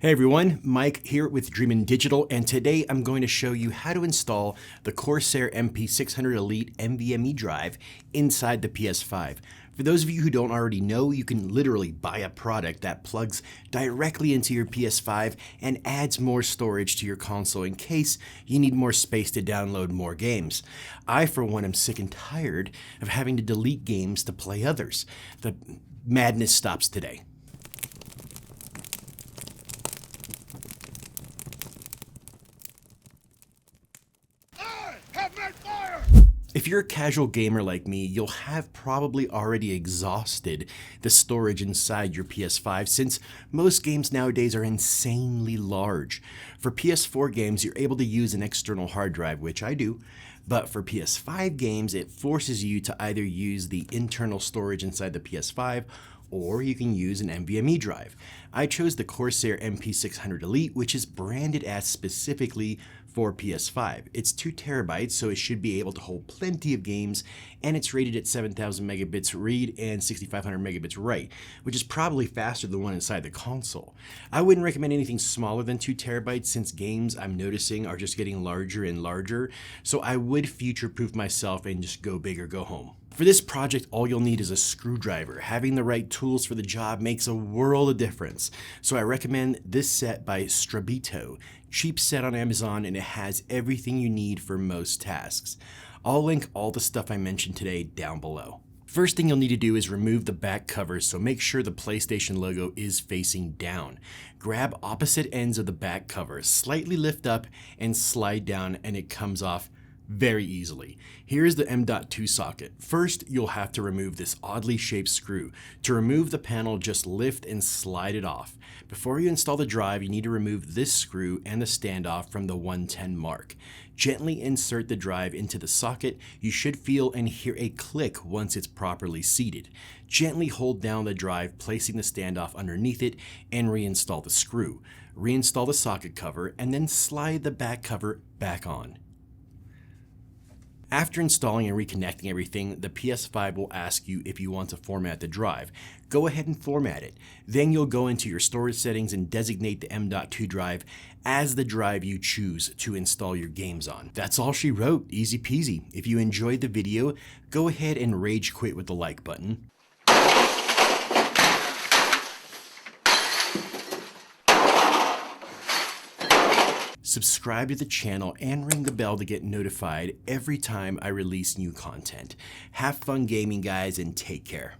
Hey everyone, Mike here with Dreamin' Digital, and today I'm going to show you how to install the Corsair MP600 Elite NVMe drive inside the PS5. For those of you who don't already know, you can literally buy a product that plugs directly into your PS5 and adds more storage to your console in case you need more space to download more games. I, for one, am sick and tired of having to delete games to play others. The madness stops today. If you're a casual gamer like me, you'll have probably already exhausted the storage inside your PS5 since most games nowadays are insanely large. For PS4 games, you're able to use an external hard drive, which I do, but for PS5 games, it forces you to either use the internal storage inside the PS5 or you can use an NVMe drive. I chose the Corsair MP600 Elite, which is branded as specifically for PS5. It's 2 terabytes, so it should be able to hold plenty of games, and it's rated at 7,000 megabits read and 6,500 megabits write, which is probably faster than the one inside the console. I wouldn't recommend anything smaller than 2 terabytes since games I'm noticing are just getting larger and larger, so I would future-proof myself and just go big or go home. For this project, all you'll need is a screwdriver. Having the right tools for the job makes a world of difference. So I recommend this set by Strabito. Cheap set on Amazon, and it has everything you need for most tasks. I'll link all the stuff I mentioned today down below. First thing you'll need to do is remove the back covers, so make sure the PlayStation logo is facing down. Grab opposite ends of the back cover, slightly lift up and slide down, and it comes off very easily. Here's the M.2 socket. First, you'll have to remove this oddly shaped screw. To remove the panel, just lift and slide it off. Before you install the drive, you need to remove this screw and the standoff from the 110 mark. Gently insert the drive into the socket. You should feel and hear a click once it's properly seated. Gently hold down the drive, placing the standoff underneath it, and reinstall the screw. Reinstall the socket cover, and then slide the back cover back on. After installing and reconnecting everything, the PS5 will ask you if you want to format the drive. Go ahead and format it. Then you'll go into your storage settings and designate the M.2 drive as the drive you choose to install your games on. That's all she wrote, easy peasy. If you enjoyed the video, go ahead and rage quit with the like button. Subscribe to the channel and ring the bell to get notified every time I release new content. Have fun gaming, guys, and take care.